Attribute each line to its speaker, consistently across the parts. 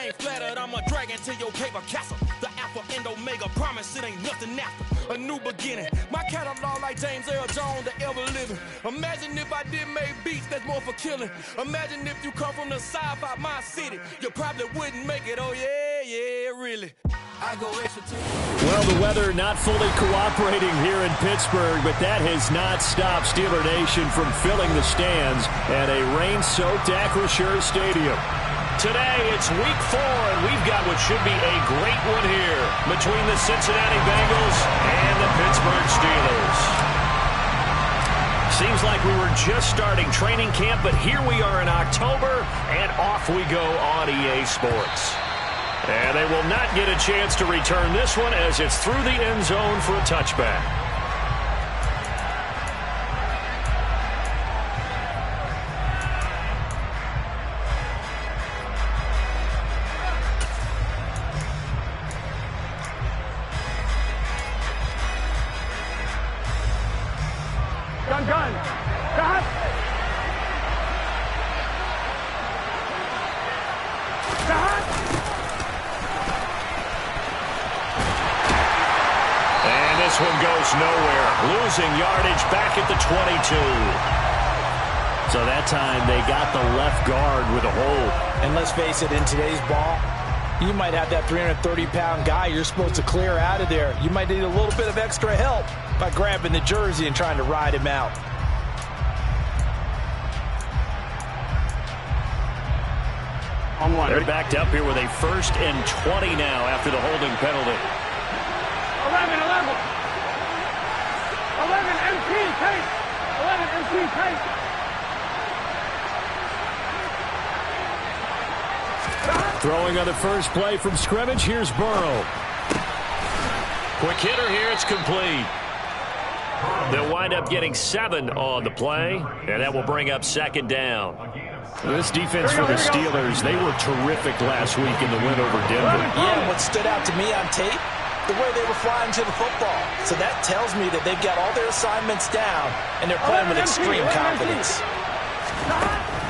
Speaker 1: ain't flattered, I'm a dragon to your cable castle. The Alpha and Omega, promise it ain't nothing after. A new beginning. My catalog like James Earl Jones, the ever living. Imagine if I did make beats that's more for killing. Imagine if you come from the south out my city. You probably wouldn't make it, oh yeah, really. I go extra too.
Speaker 2: Well, the weather not fully cooperating here in Pittsburgh, but that has not stopped Steeler Nation from filling the stands at a rain-soaked Acrisure Stadium.
Speaker 3: Today, it's week 4, and we've got what should be a great one here between the Cincinnati Bengals and the Pittsburgh Steelers. Seems like we were just starting training camp, but here we are in October, and off we go on EA Sports. And they will not get a chance to return this one as it's through the end zone for a touchback.
Speaker 4: Gun. Stop. Stop.
Speaker 3: And this one goes nowhere. Losing yardage back at the 22.
Speaker 2: So that time they got the left guard with a hold.
Speaker 5: And let's face it, in today's ball, you might have that 330-pound guy you're supposed to clear out of there. You might need a little bit of extra help by grabbing the jersey and trying to ride him out.
Speaker 3: They're backed up here with a 1st and 20 now after the holding penalty.
Speaker 4: 11 MP tape. 11 MP tape.
Speaker 2: Throwing on the first play from scrimmage, here's Burrow.
Speaker 3: Quick hitter here, it's complete. They'll wind up getting 7 on the play, and that will bring up 2nd down.
Speaker 2: This defense for the Steelers, they were terrific last week in the win over Denver.
Speaker 5: Yeah, what stood out to me on tape, the way they were flying to the football. So that tells me that they've got all their assignments down, and they're playing with extreme confidence.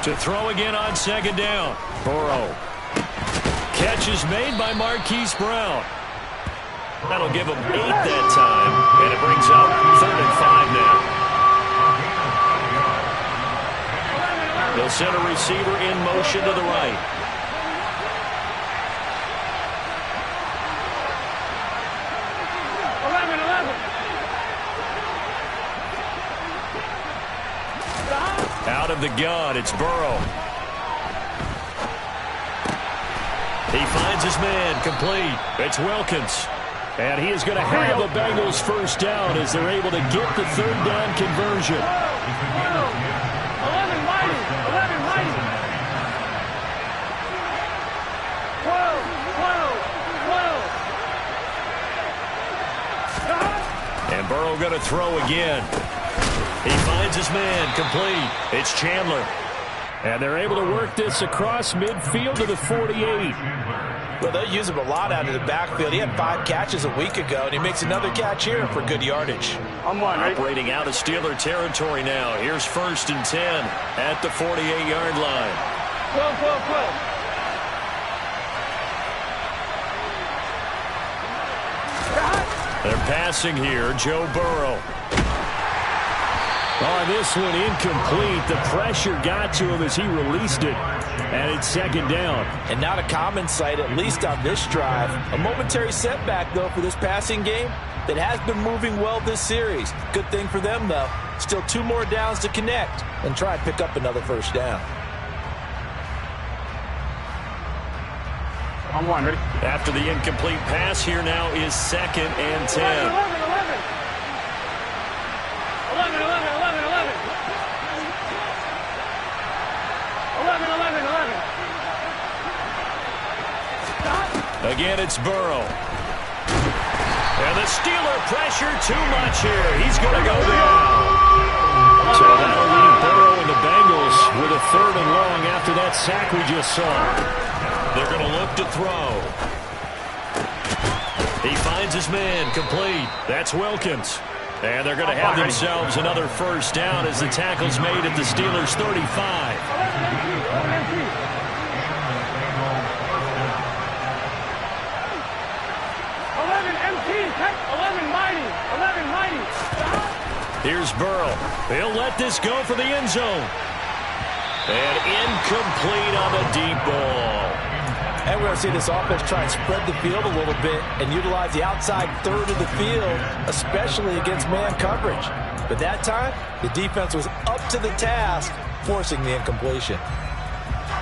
Speaker 3: To throw again on 2nd down. Burrow. Catch is made by Marquise Brown. That'll give them 8 that time, and it brings up 3rd and 5 now. They'll send a receiver in motion to the right. Out of the gun, it's Burrow. He finds his man, complete. It's Wilkins. And he is going to have the Bengals 1st down as they're able to get the 3rd down conversion.
Speaker 4: 11 mighty. 12.
Speaker 3: And Burrow going to throw again. He finds his man, complete. It's Chandler.
Speaker 2: And they're able to work this across midfield to the 48.
Speaker 5: Well, they'll use him a lot out of the backfield. He had 5 catches a week ago, and he makes another catch here for good yardage.
Speaker 3: Operating out of Steeler territory now. Here's 1st and 10 at the 48-yard line.
Speaker 4: 12.
Speaker 3: They're passing here, Joe Burrow.
Speaker 2: Oh, this one incomplete. The pressure got to him as he released it. And it's 2nd down.
Speaker 5: And not a common sight, at least on this drive. A momentary setback, though, for this passing game that has been moving well this series. Good thing for them, though. Still 2 more downs to connect and try and pick up another 1st down.
Speaker 4: Ready?
Speaker 3: After the incomplete pass, here now is 2nd and 10.
Speaker 4: 11.
Speaker 3: Again, it's Burrow. And the Steeler pressure too much here. He's going to go down.
Speaker 2: So that'll leave Burrow and the Bengals with a 3rd and long after that sack we just saw.
Speaker 3: They're going to look to throw. He finds his man, complete. That's Wilkins. And they're going to have themselves another 1st down as the tackle's made at the Steelers' 35. Here's Burrow. He'll let this go for the end zone. And incomplete on the deep ball.
Speaker 5: And we're going to see this offense try and spread the field a little bit and utilize the outside third of the field, especially against man coverage. But that time, the defense was up to the task, forcing the incompletion.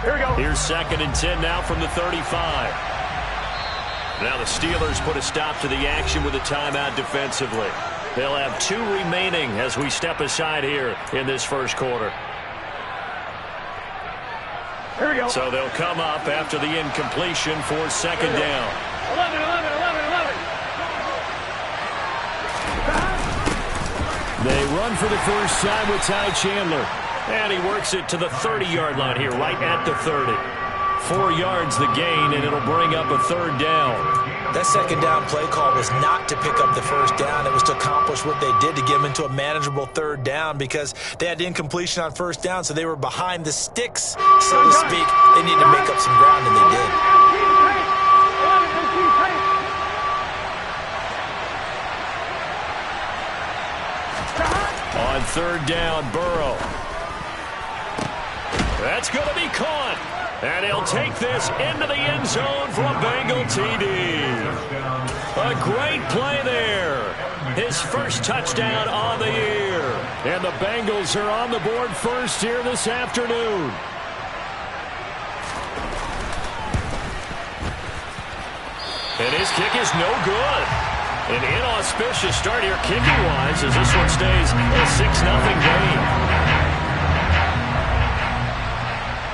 Speaker 4: Here we go.
Speaker 3: Here's 2nd and 10 now from the 35. Now the Steelers put a stop to the action with a timeout defensively. They'll have 2 remaining as we step aside here in this first quarter.
Speaker 4: Here we go.
Speaker 3: So they'll come up after the incompletion for 2nd down.
Speaker 4: 11, 11, 11, 11.
Speaker 2: They run for the first time with Ty Chandler.
Speaker 3: And he works it to the 30-yard line here, right at the 30. 4 yards the gain, and it'll bring up a 3rd down.
Speaker 5: That 2nd down play call was not to pick up the 1st down. It was to accomplish what they did to get them into a manageable 3rd down because they had incompletion on 1st down, so they were behind the sticks, so to speak. They needed to make up some ground, and they did.
Speaker 3: On 3rd down, Burrow. That's going to be caught. And he'll take this into the end zone for a Bengal TD. A great play there. His first touchdown on the year.
Speaker 2: And the Bengals are on the board first here this afternoon.
Speaker 3: And his kick is no good. An inauspicious start here kicking-wise as this one stays a 6-0 game.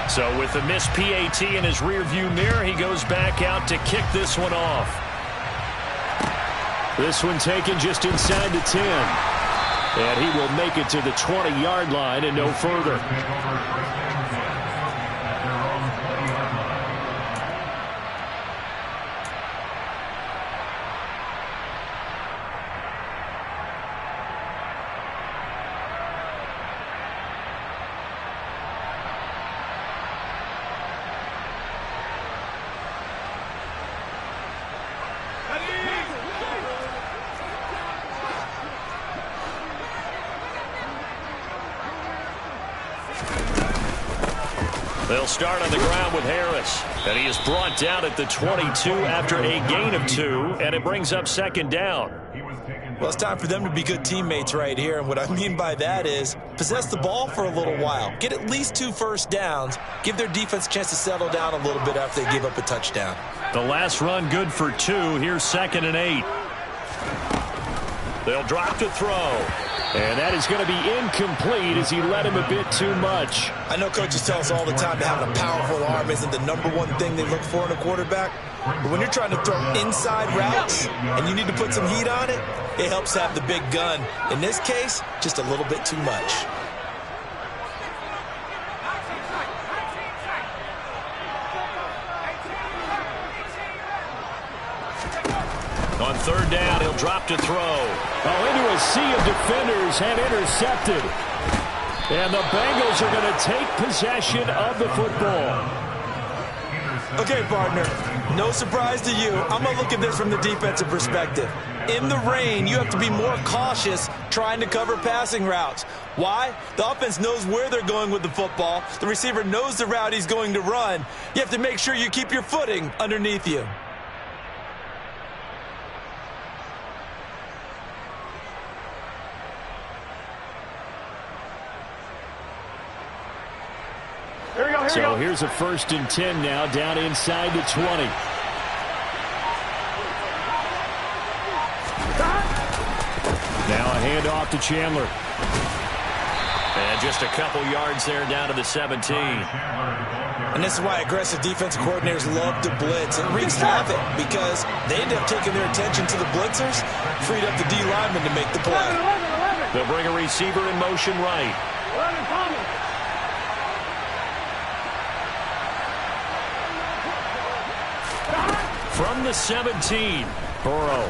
Speaker 3: So with the missed PAT in his rearview mirror, he goes back out to kick this one off.
Speaker 2: This one taken just inside the 10. And he will make it to the 20-yard line and no further.
Speaker 3: They'll start on the ground with Harris. And he is brought down at the 22 after a gain of 2. And it brings up 2nd down.
Speaker 5: Well, it's time for them to be good teammates right here. And what I mean by that is possess the ball for a little while. Get at least 2 first downs. Give their defense a chance to settle down a little bit after they give up a touchdown.
Speaker 3: The last run good for 2. Here's 2nd and 8. They'll drop to throw.
Speaker 2: And that is going to be incomplete as he led him a bit too much.
Speaker 5: I know coaches tell us all the time that having a powerful arm isn't the #1 thing they look for in a quarterback. But when you're trying to throw inside routes and you need to put some heat on it, it helps have the big gun. In this case, just a little bit too much.
Speaker 3: On 3rd down, he'll drop to throw.
Speaker 2: Oh, into a sea of defenders and intercepted. And the Bengals are going to take possession of the football.
Speaker 5: Okay, partner, no surprise to you. I'm going to look at this from the defensive perspective. In the rain, you have to be more cautious trying to cover passing routes. Why? The offense knows where they're going with the football. The receiver knows the route he's going to run. You have to make sure you keep your footing underneath you.
Speaker 2: So here's a 1st and 10 now down inside the 20. Now a handoff to Chandler.
Speaker 3: And just a couple yards there down to the 17.
Speaker 5: And this is why aggressive defensive coordinators love to blitz. It wreaks havoc because they end up taking their attention to the blitzers, freed up the D lineman to make the play.
Speaker 3: They'll bring a receiver in motion right. From the 17, Burrow.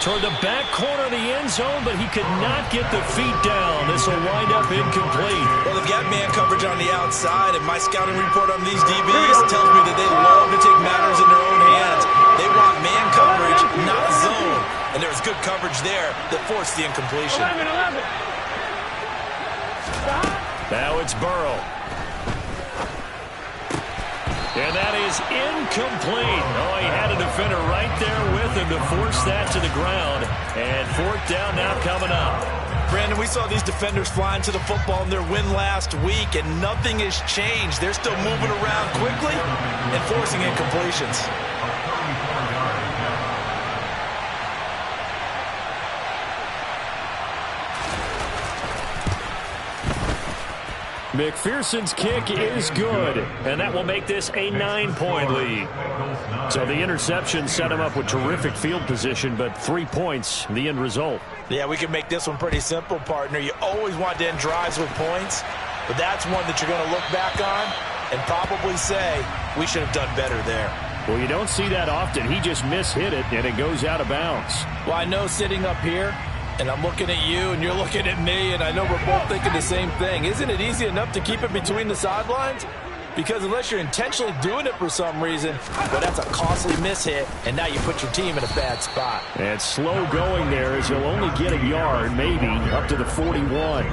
Speaker 3: Toward the back corner of the end zone, but he could not get the feet down. This will wind up incomplete.
Speaker 5: Well, they've got man coverage on the outside, and my scouting report on these DBs tells me that they love to take matters in their own hands. They want man coverage, not zone. And they're as good coverage there that forced the incompletion.
Speaker 4: 11.
Speaker 3: Now it's Burrow. And that is incomplete. Oh, he had a defender right there with him to force that to the ground. And fourth down now coming up.
Speaker 5: Brandon, we saw these defenders flying to the football in their win last week, and nothing has changed. They're still moving around quickly and forcing incompletions.
Speaker 2: McPherson's kick is good, and that will make this a 9-point lead. So the interception set him up with terrific field position, but 3 points, the end result.
Speaker 5: Yeah, we can make this one pretty simple, partner. You always want to end drives with points, but that's one that you're going to look back on and probably say, we should have done better there.
Speaker 2: Well, you don't see that often. He just mishit it, and it goes out of bounds.
Speaker 5: Well, I know sitting up here, and I'm looking at you, and you're looking at me, and I know we're both thinking the same thing. Isn't it easy enough to keep it between the sidelines? Because unless you're intentionally doing it for some reason, well, that's a costly mishit, and now you put your team in a bad spot.
Speaker 2: And slow going there as he'll only get a yard, maybe, up to the 41.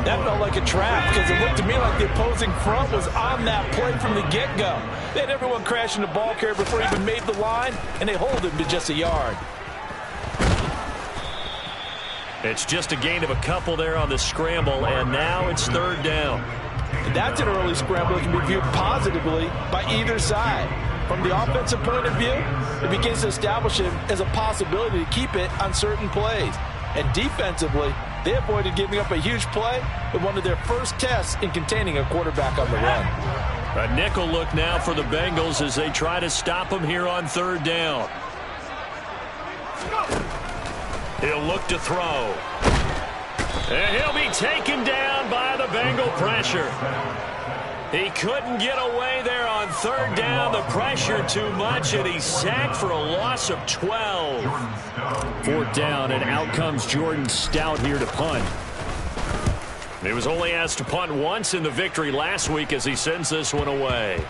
Speaker 5: That felt like a trap because it looked to me like the opposing front was on that play from the get-go. They had everyone crashing the ball carrier before he even made the line, and they hold him to just a yard.
Speaker 3: It's just a gain of a couple there on the scramble, and now it's third down.
Speaker 5: And that's an early scramble that can be viewed positively by either side. From the offensive point of view, it begins to establish him as a possibility to keep it on certain plays. And defensively, they avoided giving up a huge play in one of their first tests in containing a quarterback on the run.
Speaker 3: A nickel look now for the Bengals as they try to stop him here on third down. He'll look to throw. And he'll be taken down by the Bengal pressure. He couldn't get away there on third down. The pressure too much, and he's sacked for a loss of 12.
Speaker 2: Fourth down, and out comes Jordan Stout here to punt.
Speaker 3: He was only asked to punt once in the victory last week as he sends this one away.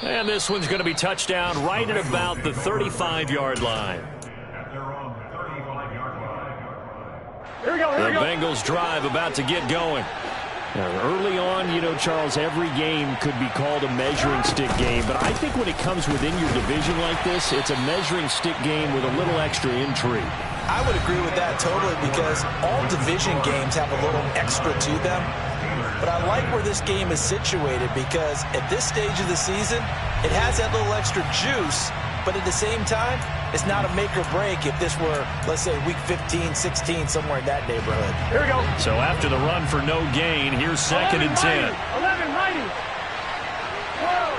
Speaker 3: And this one's going to be touchdown right at about the 35-yard line.
Speaker 4: Here we go.
Speaker 2: The Bengals drive about to get going. Now, early on, you know, Charles, every game could be called a measuring stick game, but I think when it comes within your division like this, it's a measuring stick game with a little extra intrigue.
Speaker 5: I would agree with that totally because all division games have a little extra to them. But I like where this game is situated because at this stage of the season, it has that little extra juice, but at the same time, it's not a make or break if this were, let's say, week 15, 16, somewhere in that neighborhood.
Speaker 4: Here we go.
Speaker 3: So after the run for no gain, here's second and 10.
Speaker 4: 11, mighty. Whoa.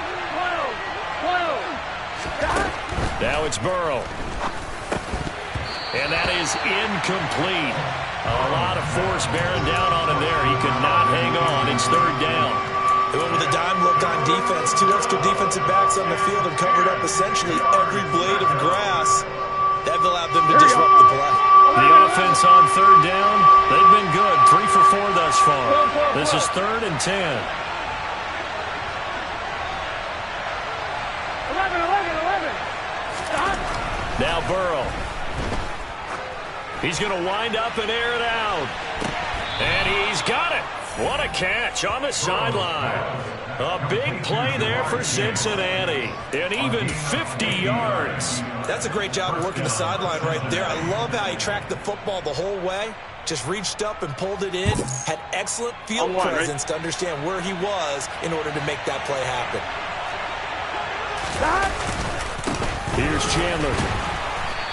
Speaker 3: Now it's Burrow. And that is incomplete. A lot of force bearing down on him there. He could not hang on. It's third down.
Speaker 5: They went with a dime look on defense. 2 extra defensive backs on the field and covered up essentially every blade of grass. That allowed them to disrupt the play.
Speaker 3: The offense on third down, they've been good. 3 for 4 thus far. This is third and 10.
Speaker 4: 11. Stop.
Speaker 3: Now Burrow. He's going to wind up and air it out. And he's got it. What a catch on the sideline. A big play there for Cincinnati. And even 50 yards.
Speaker 5: That's a great job of working the sideline right there. I love how he tracked the football the whole way. Just reached up and pulled it in. Had excellent field presence to understand where he was in order to make that play happen.
Speaker 2: Here's Chandler.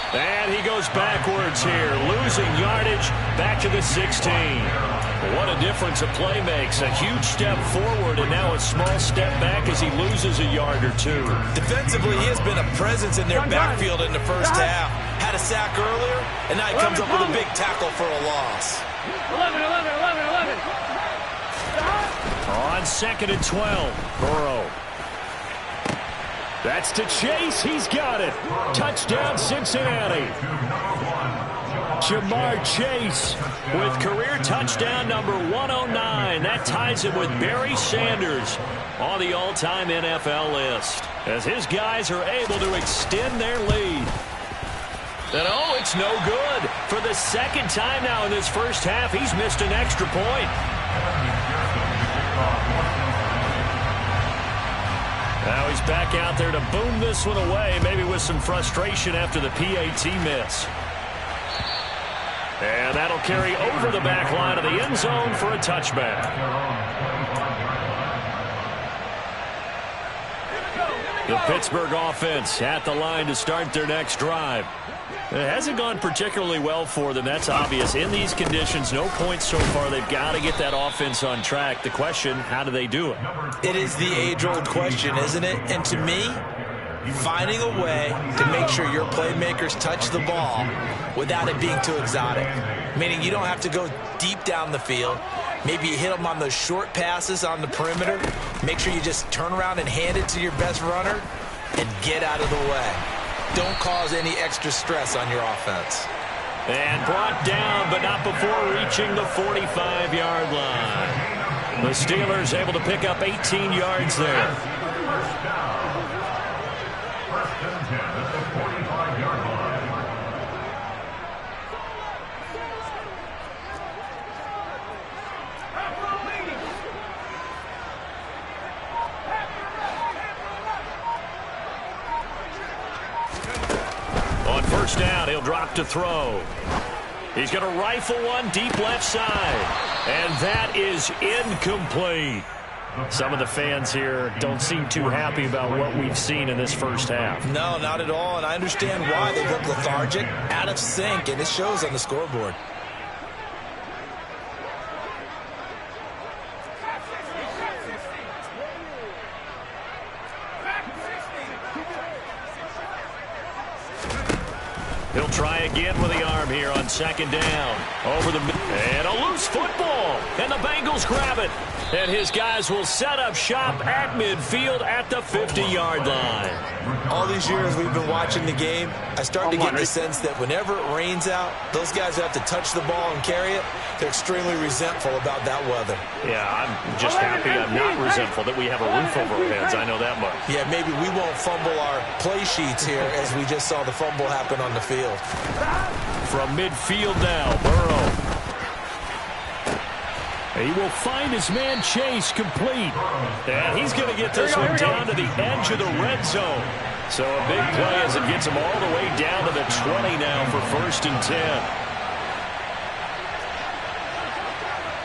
Speaker 3: And he goes backwards here, losing yardage back to the 16. What a difference a play makes. A huge step forward and now a small step back as he loses a yard or two.
Speaker 5: Defensively, he has been a presence in their backfield in the first half. Had a sack earlier, and now he comes up with a big tackle for a loss.
Speaker 4: 11.
Speaker 3: On second and 12, Burrow.
Speaker 2: That's to Chase. He's got it. Touchdown, Cincinnati.
Speaker 3: Jamar Chase with career touchdown number 109. That ties him with Barry Sanders on the all-time NFL list as his guys are able to extend their lead. And oh, it's no good. For the second time now in this first half, he's missed an extra point. Now he's back out there to boom this one away, maybe with some frustration after the PAT miss. And that'll carry over the back line of the end zone for a touchback. The Pittsburgh offense at the line to start their next drive. It hasn't gone particularly well for them. That's obvious. In these conditions, no points so far. They've got to get that offense on track. The question, how do they do it?
Speaker 5: It is the age-old question, isn't it? And to me, finding a way to make sure your playmakers touch the ball without it being too exotic. Meaning you don't have to go deep down the field. Maybe you hit them on those short passes on the perimeter. Make sure you just turn around and hand it to your best runner and get out of the way. Don't cause any extra stress on your offense.
Speaker 3: And brought down, but not before reaching the 45-yard line. The Steelers able to pick up 18 yards there. On first down, he'll drop to throw. He's going to rifle one deep left side. And that is incomplete. Some of the fans here don't seem too happy about what we've seen in this first half.
Speaker 5: No, not at all, and I understand why. They look lethargic, out of sync, and it shows on the scoreboard.
Speaker 3: He'll try again with the arm here on second down. Over the and a loose football. And the Bengals grab it. And his guys will set up shop at midfield at the 50-yard line.
Speaker 5: All these years we've been watching the game, I start to get the sense that whenever it rains out, those guys who have to touch the ball and carry it, they're extremely resentful about that weather.
Speaker 3: Yeah, I'm just happy I'm not resentful that we have a roof over our heads. I know that much.
Speaker 5: Yeah, maybe we won't fumble our play sheets here as we just saw the fumble happen on the field.
Speaker 3: From midfield now, Burrow. He will find his man Chase complete. And he's going to get this one down to the edge of the red zone. So a big play as it gets him all the way down to the 20 now for 1st and 10.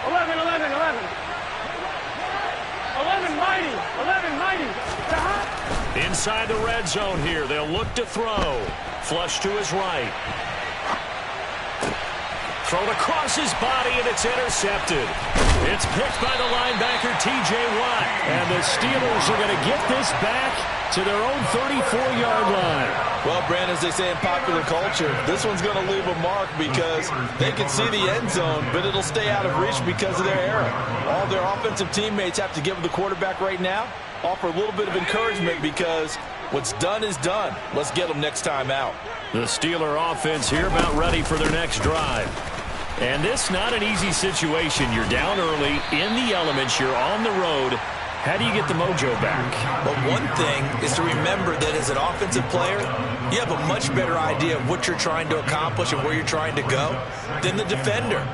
Speaker 4: 11, 11, 11. 11 mighty. 11 mighty.
Speaker 3: Inside the red zone here. They'll look to throw. Flush to his right. Thrown across his body, and it's intercepted. It's picked by the linebacker, T.J. Watt. And the Steelers are going to get this back to their own 34-yard line.
Speaker 5: Well, Brandon, as they say in popular culture, this one's going to leave a mark because they can see the end zone, but it'll stay out of reach because of their error. All their offensive teammates have to give the quarterback right now, offer a little bit of encouragement because what's done is done. Let's get them next time out.
Speaker 3: The Steeler offense here about ready for their next drive. And this not an easy situation. You're down early, in the elements, you're on the road. How do you get the mojo back?
Speaker 5: Well, one thing is to remember that as an offensive player, you have a much better idea of what you're trying to accomplish and where you're trying to go than the defender.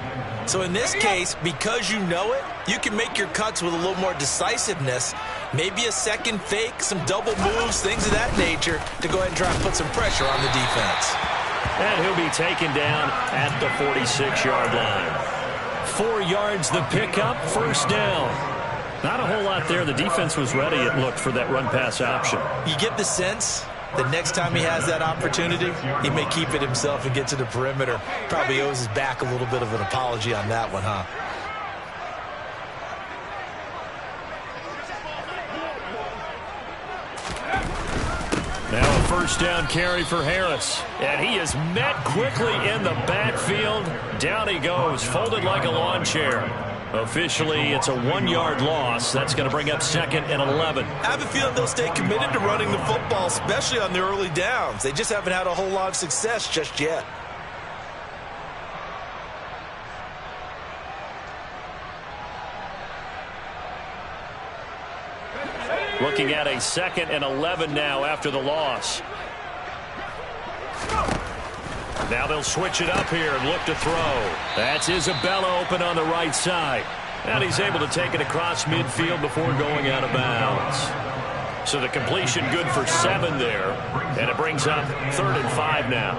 Speaker 5: So in this case, because you know it, you can make your cuts with a little more decisiveness, maybe a second fake, some double moves, things of that nature, to go ahead and try and put some pressure on the defense.
Speaker 3: And he'll be taken down at the 46-yard line. 4 yards the pickup, 1st down. Not a whole lot there. The defense was ready, it looked, for that run-pass option.
Speaker 5: You get the sense that next time he has that opportunity, he may keep it himself and get to the perimeter. Probably owes his back a little bit of an apology on that one, huh?
Speaker 3: Now a 1st down carry for Harris. And he is met quickly in the backfield. Down he goes, folded like a lawn chair. Officially, it's a 1-yard loss. That's going to bring up 2nd and 11.
Speaker 5: I have a feeling they'll stay committed to running the football, especially on the early downs. They just haven't had a whole lot of success just yet.
Speaker 3: Looking at a 2nd and 11 now after the loss. Now they'll switch it up here and look to throw. That's Isabella open on the right side. And he's able to take it across midfield before going out of bounds. So the completion good for 7 there. And it brings up 3rd and 5 now.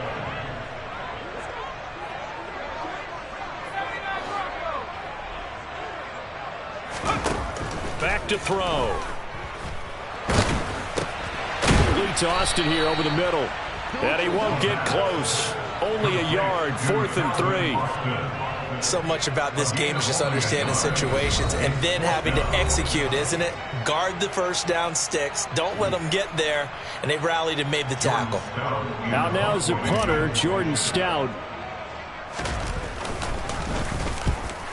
Speaker 3: Back to throw. Tossed it here over the middle. And he won't get close. Only a yard, 4th and 3.
Speaker 5: So much about this game is just understanding situations and then having to execute, isn't it? Guard the first down sticks. Don't let them get there. And they rallied and made the tackle.
Speaker 2: Now is the punter, Jordan Stout.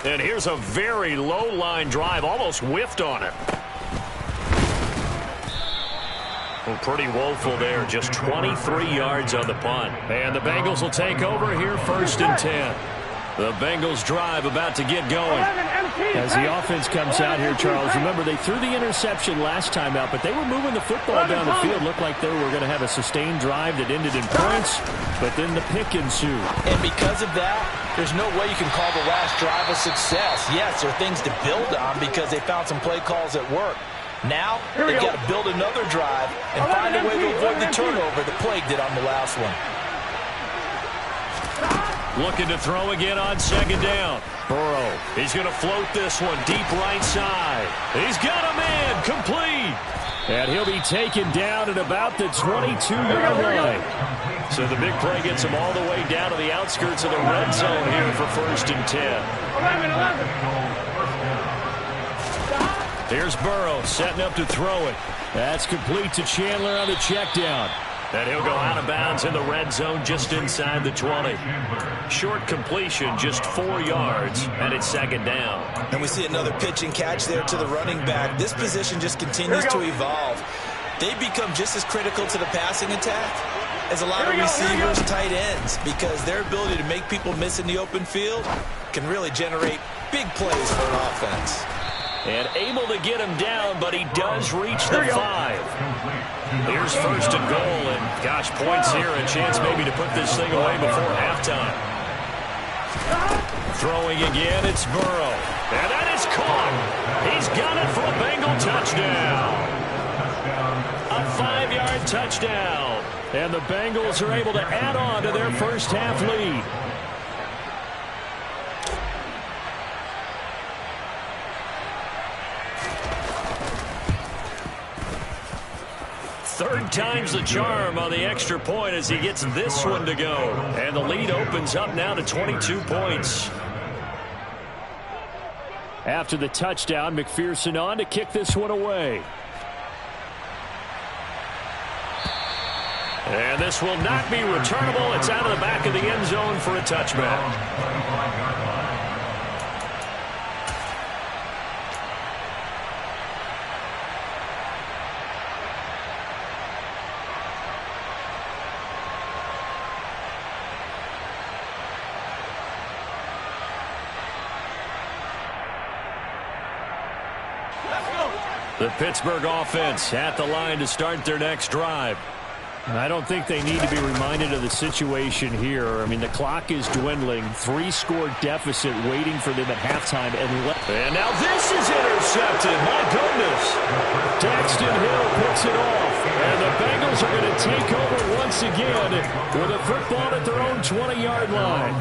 Speaker 3: And here's a very low line drive. Almost whiffed on it. Well, pretty woeful there. Just 23 yards on the punt. And the Bengals will take over here 1st and 10. The Bengals drive about to get going.
Speaker 2: As the offense comes out here, Charles, remember they threw the interception last time out, but they were moving the football down the field. Looked like they were going to have a sustained drive that ended in points, but then the pick ensued.
Speaker 5: And because of that, there's no way you can call the last drive a success. Yes, there are things to build on because they found some play calls at work. Now, they've got to build another drive and find a way to avoid the turnover that plagued it on the last one.
Speaker 3: Looking to throw again on 2nd down. Burrow, he's going to float this one deep right side. He's got a man, complete.
Speaker 2: And he'll be taken down at about the 22-yard line.
Speaker 3: So the big play gets him all the way down to the outskirts of the red zone here for 1st and 10. Here's Burrow setting up to throw it.
Speaker 2: That's complete to Chandler on the check down.
Speaker 3: And he'll go out of bounds in the red zone just inside the 20. Short completion, just 4 yards, and it's 2nd down.
Speaker 5: And we see another pitch and catch there to the running back. This position just continues to evolve. They become just as critical to the passing attack as a lot of receivers, tight ends, because their ability to make people miss in the open field can really generate big plays for an offense.
Speaker 3: And able to get him down, but he does reach the 5. Here's 1st and goal, and gosh, points here, a chance maybe to put this thing away before halftime. Throwing again, it's Burrow. And that is caught. He's got it for a Bengal touchdown. A 5-yard touchdown.
Speaker 2: And the Bengals are able to add on to their first half lead.
Speaker 3: Third time's the charm on the extra point as he gets this one to go. And the lead opens up now to 22 points.
Speaker 2: After the touchdown, McPherson on to kick this one away.
Speaker 3: And this will not be returnable. It's out of the back of the end zone for a touchback. The Pittsburgh offense at the line to start their next drive.
Speaker 2: I don't think they need to be reminded of the situation here. I mean, the clock is dwindling. 3-score deficit waiting for them at halftime.
Speaker 3: And now this is intercepted. My goodness.
Speaker 2: Daxton Hill picks it off. And the Bengals are going to take over once again with a football at their own 20-yard line.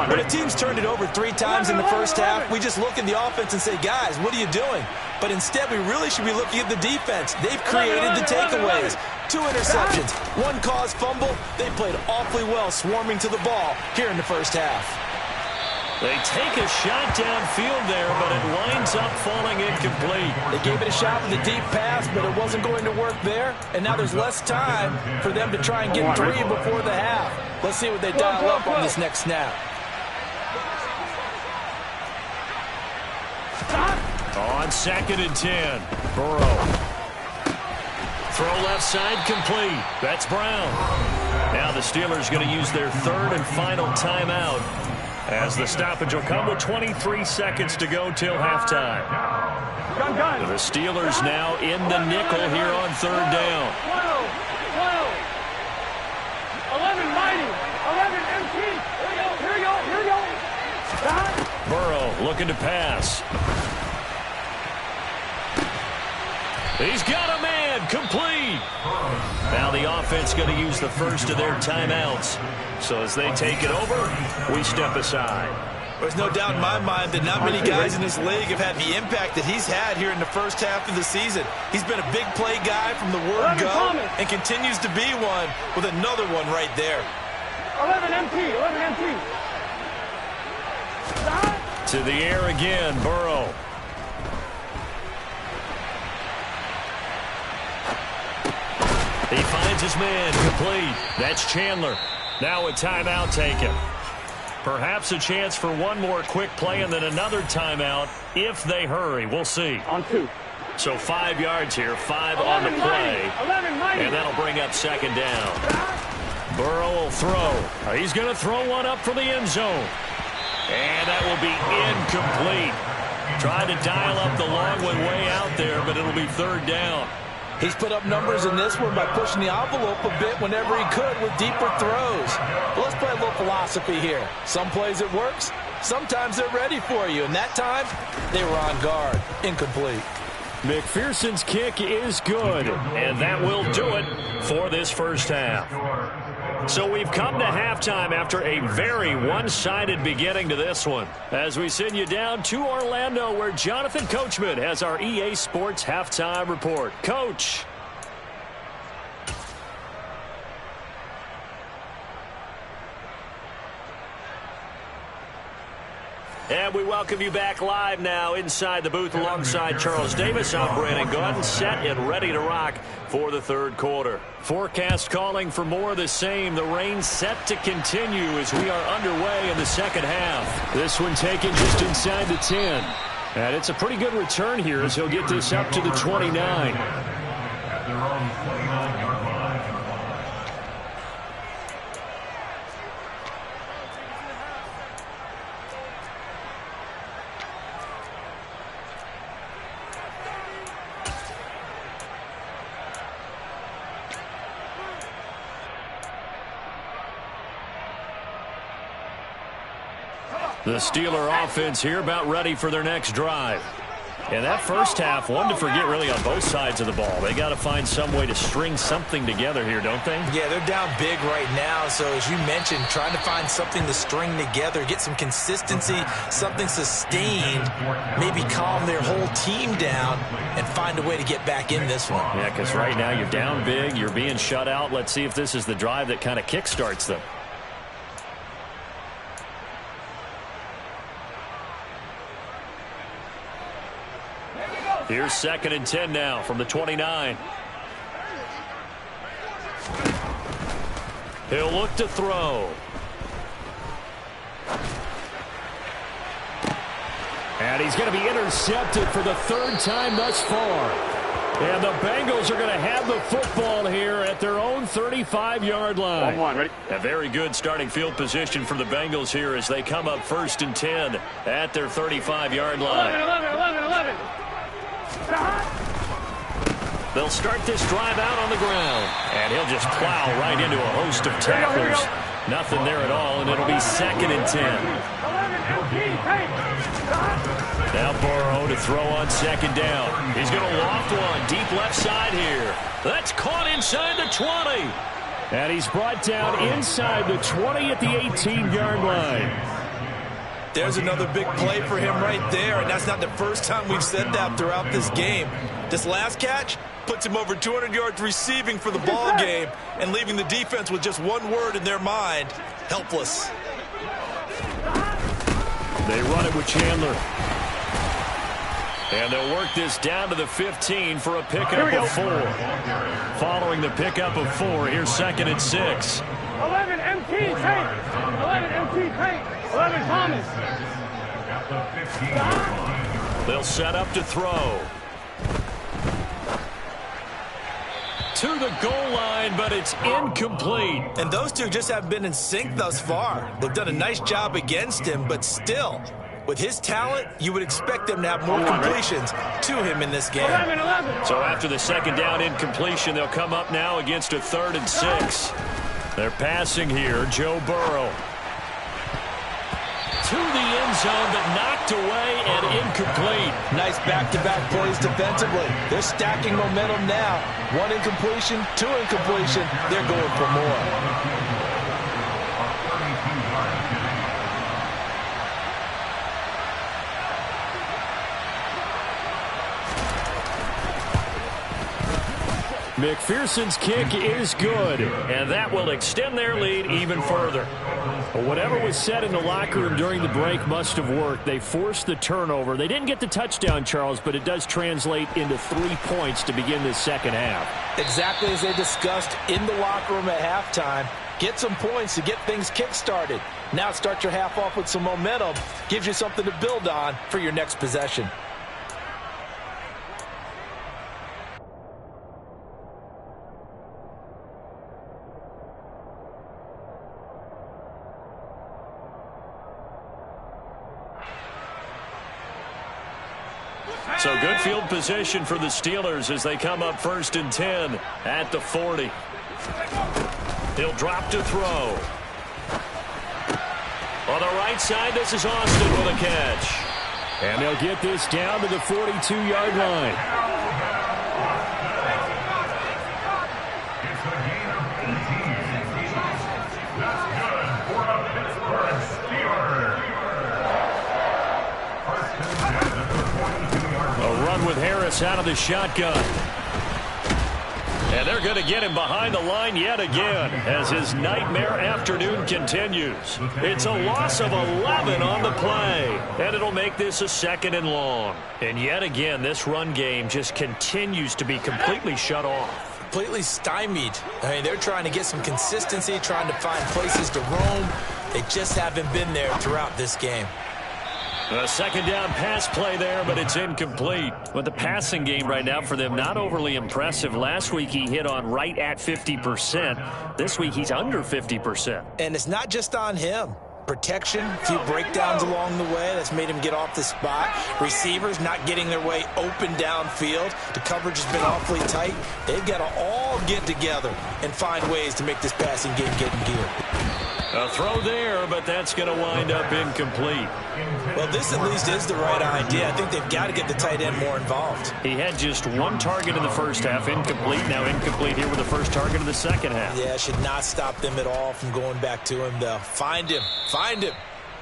Speaker 5: When a team's turned it over 3 times in the first half, we just look at the offense and say, guys, what are you doing? But instead, we really should be looking at the defense. They've created the takeaways. 2 interceptions, 1 caused fumble. They played awfully well swarming to the ball here in the first half.
Speaker 3: They take a shot downfield there, but it winds up falling incomplete.
Speaker 5: They gave it a shot with a deep pass, but it wasn't going to work there. And now there's less time for them to try and get 3 before the half. Let's see what they dial up on this next snap.
Speaker 3: On 2nd and 10, Burrow. Throw left side complete. That's Brown. Now the Steelers going to use their 3rd and final timeout as the stoppage will come with 23 seconds to go till halftime. The Steelers now in the nickel here on 3rd down.
Speaker 4: 11 mighty. 11 MT. Here we go.
Speaker 3: Burrow looking to pass. He's got a man, complete. Now the offense going to use the first of their timeouts. So as they take it over, we step aside.
Speaker 5: There's no doubt in my mind that not many guys in this league have had the impact that he's had here in the first half of the season. He's been a big play guy from the word go and continues to be one with another one right there.
Speaker 4: 11 MT.
Speaker 3: To the air again, Burrow. He finds his man, complete. That's Chandler. Now a timeout taken. Perhaps a chance for one more quick play and then another timeout if they hurry. We'll see.
Speaker 4: On 2.
Speaker 3: So 5 yards here, 5 on the play.
Speaker 4: 11 mighty.
Speaker 3: And that'll bring up second down. Burrow will throw. He's going to throw one up for the end zone. And that will be incomplete. Tried to dial up the long one way out there, but it'll be third down.
Speaker 5: He's put up numbers in this one by pushing the envelope a bit whenever he could with deeper throws. But let's play a little philosophy here. Some plays it works, sometimes they're ready for you. And that time, they were on guard. Incomplete.
Speaker 3: McPherson's kick is good, and that will do it for this first half. So we've come to halftime after a very one-sided beginning to this one. As we send you down to Orlando, where Jonathan Coachman has our EA Sports halftime report. Coach. And we welcome you back live now inside the booth alongside Charles Davis. I'm Brandon Gaudin, set and ready to rock for the third quarter. Forecast calling for more of the same. The rain set to continue as we are underway in the second half. This one taken just inside the 10. And it's a pretty good return here as he'll get this up to the 29. The Steeler offense here about ready for their next drive. And that first half, one to forget really on both sides of the ball. They got to find some way to string something together here, don't they?
Speaker 5: Yeah, they're down big right now. So as you mentioned, trying to find something to string together, get some consistency, something sustained, maybe calm their whole team down and find a way to get back in this one.
Speaker 3: Yeah, because right now you're down big, you're being shut out. Let's see if this is the drive that kind of kickstarts them. Here's 2nd and 10 now from the 29. He'll look to throw. And he's going to be intercepted for the third time thus far. And the Bengals are going to have the football here at their own 35-yard line.
Speaker 4: Ready?
Speaker 3: A very good starting field position for the Bengals here as they come up 1st and 10 at their 35-yard line.
Speaker 4: 11.
Speaker 3: They'll start this drive out on the ground. And he'll just plow right into a host of tacklers. Nothing there at all, and it'll be 2nd and 10. Now Burrow to throw on 2nd down. He's going to loft one deep left side here. That's caught inside the 20. And he's brought down inside the 20 at the 18-yard line.
Speaker 5: There's another big play for him right there, and that's not the first time we've said that throughout this game. This last catch puts him over 200 yards receiving for the ball game and leaving the defense with just one word in their mind: helpless.
Speaker 3: They run it with Chandler. And they'll work this down to the 15 for a pickup of 4. Following the pickup of 4, here's 2nd and 6.
Speaker 4: 11 MT tape. 11 MT tape. 11 Thomas.
Speaker 3: They'll set up to throw. To the goal line, but it's incomplete.
Speaker 5: And those two just haven't been in sync thus far. They've done a nice job against him, but still, with his talent, you would expect them to have more completions to him in this game.
Speaker 4: 11.
Speaker 3: So after the 2nd down incompletion, they'll come up now against a 3rd and 6. They're passing here. Joe Burrow. To the end zone, but knocked away and incomplete.
Speaker 5: Nice back-to-back plays defensively. They're stacking momentum now. One incompletion, two incompletion. They're going for more.
Speaker 3: McPherson's kick is good, and that will extend their lead even further. Well, whatever was said in the locker room during the break must have worked. They forced the turnover. They didn't get the touchdown, Charles, but it does translate into 3 points to begin this second half.
Speaker 5: Exactly as they discussed in the locker room at halftime. Get some points to get things kick-started. Now start your half off with some momentum. Gives you something to build on for your next possession.
Speaker 3: So good field position for the Steelers as they come up 1st and 10 at the 40. He'll drop to throw. On the right side, this is Austin with a catch.
Speaker 2: And they'll get this down to the 42-yard line.
Speaker 3: With Harris out of the shotgun. And they're going to get him behind the line yet again as his nightmare afternoon continues. It's a loss of 11 on the play, and it'll make this a 2nd and long. And yet again, this run game just continues to be completely shut off.
Speaker 5: Completely stymied. I mean, they're trying to get some consistency, trying to find places to roam. They just haven't been there throughout this game.
Speaker 3: A 2nd down pass play there, but it's incomplete.
Speaker 2: But the passing game right now for them, not overly impressive. Last week he hit on right at 50%. This week he's under 50%.
Speaker 5: And it's not just on him. Protection, a few breakdowns along the way. That's made him get off the spot. Receivers not getting their way open downfield. The coverage has been awfully tight. They've got to all get together and find ways to make this passing game get in gear.
Speaker 3: A throw there, but that's going to wind up incomplete.
Speaker 5: Well, this at least is the right idea. I think they've got to get the tight end more involved.
Speaker 2: He had just 1 target in the first half, incomplete. Now incomplete here with the first target of the second half.
Speaker 5: Yeah, should not stop them at all from going back to him, though. Find him. Find him.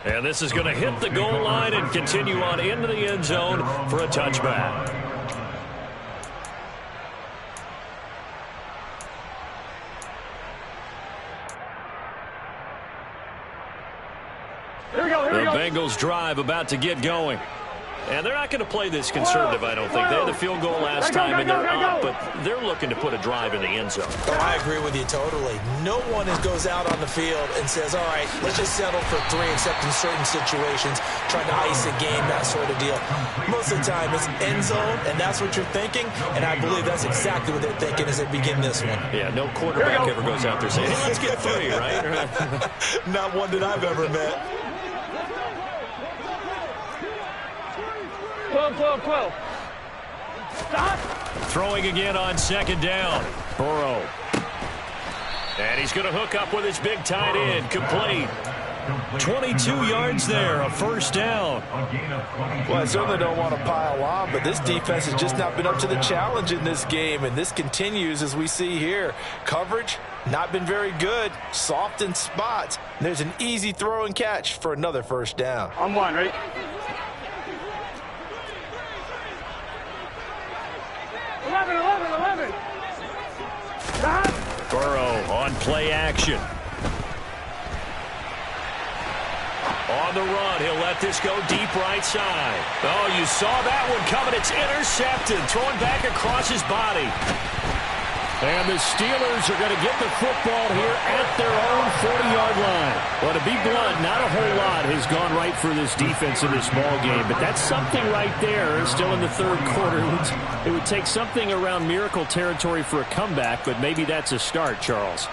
Speaker 3: And this is going to hit the goal line and continue on into the end zone for a touchback. The Bengals drive about to get going. And they're not going to play this conservative, I don't think. They had the field goal last time, and they're up, but they're looking to put a drive in the end zone.
Speaker 5: Oh, I agree with you totally. No one goes out on the field and says, all right, let's just settle for 3, except in certain situations, trying to ice a game, that sort of deal. Most of the time, it's end zone, and that's what you're thinking, and I believe that's exactly what they're thinking as they begin this one.
Speaker 3: Yeah, no quarterback ever goes out there saying, hey, let's get 3, right?
Speaker 5: Not one that I've ever met.
Speaker 4: 12. Stop.
Speaker 3: Throwing again on 2nd down. Burrow. And he's going to hook up with his big tight end. Complete. 22 yards there, a 1st down.
Speaker 5: Well, I certainly don't want to pile on, but this defense has just not been up to the challenge in this game, and this continues as we see here. Coverage, not been very good, soft in spots. There's an easy throw and catch for another 1st down.
Speaker 4: On 1, right? 11. Stop.
Speaker 3: Burrow on play action. On the run, he'll let this go deep right side. Oh, you saw that one coming. It's intercepted. Thrown back across his body.
Speaker 2: And the Steelers are going to get the football here at their own 40-yard line. Well, to be blunt, not a whole lot has gone right for this defense in this ball game, but that's something right there. Still in the 3rd quarter. It would take something around miracle territory for a comeback, but maybe that's a start, Charles.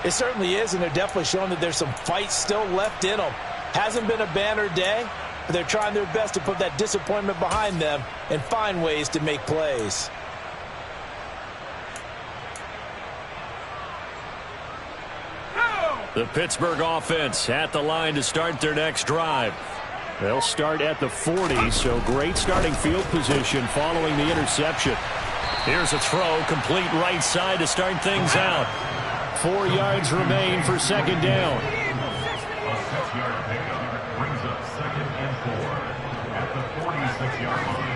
Speaker 5: It certainly is, and they're definitely showing that there's some fight still left in them. Hasn't been a banner day, but they're trying their best to put that disappointment behind them and find ways to make plays.
Speaker 3: The Pittsburgh offense at the line to start their next drive.
Speaker 2: They'll start at the 40, so great starting field position following the interception.
Speaker 3: Here's a throw, complete right side to start things out.
Speaker 2: 4 yards remain for second down.
Speaker 6: A 6-yard pickup brings up 2nd and 4 at the 46-yard line.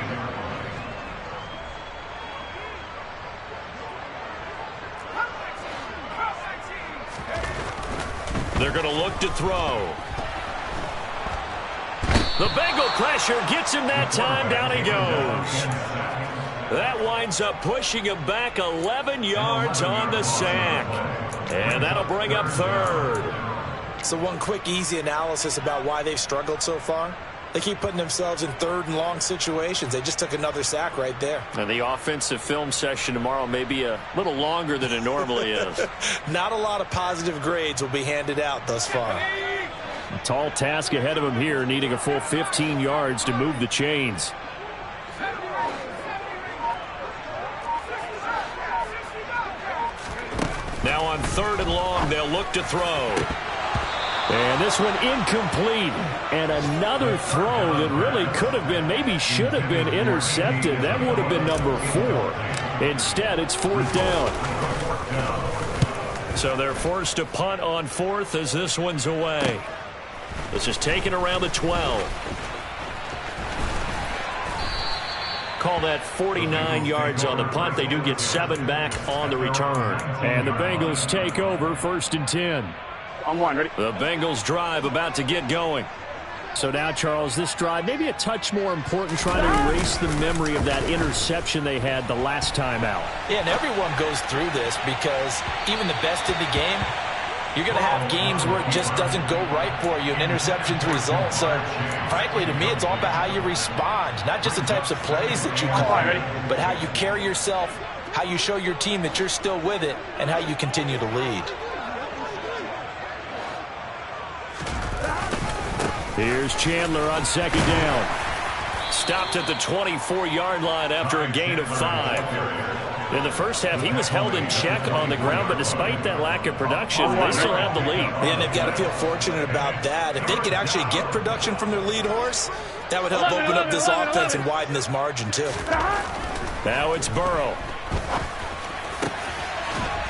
Speaker 3: They're going to look to throw. The Bengal pressure gets him that time. Down he goes. That winds up pushing him back 11 yards on the sack. And that'll bring up third.
Speaker 5: So one quick, easy analysis about why they've struggled so far. They keep putting themselves in 3rd and long situations. They just took another sack right there.
Speaker 2: And the offensive film session tomorrow may be a little longer than it normally is.
Speaker 5: Not a lot of positive grades will be handed out thus far.
Speaker 2: A tall task ahead of him here, needing a full 15 yards to move the chains.
Speaker 3: Now on 3rd and long, they'll look to throw.
Speaker 2: And this one incomplete. And another throw that really could have been, maybe should have been intercepted. That would have been number 4. Instead, it's 4th down.
Speaker 3: So they're forced to punt on 4th as this one's away. This is taken around the 12. Call that 49 yards on the punt. They do get 7 back on the return.
Speaker 2: And the Bengals take over 1st and 10.
Speaker 4: On 1, ready?
Speaker 3: The Bengals drive about to get going.
Speaker 2: So now, Charles, this drive maybe a touch more important, trying to erase the memory of that interception they had the last time out.
Speaker 5: Yeah, and everyone goes through this because even the best in the game, you're going to have games where it just doesn't go right for you, and interceptions result. So, frankly, to me, it's all about how you respond, not just the types of plays that you call, but how you carry yourself, how you show your team that you're still with it, and how you continue to lead.
Speaker 2: Here's Chandler on 2nd down.
Speaker 3: Stopped at the 24-yard line after a gain of 5. In the first half, he was held in check on the ground, but despite that lack of production, they still have the lead.
Speaker 5: And they've got to feel fortunate about that. If they could actually get production from their lead horse, that would help open up this offense and widen this margin, too.
Speaker 3: Now it's Burrow.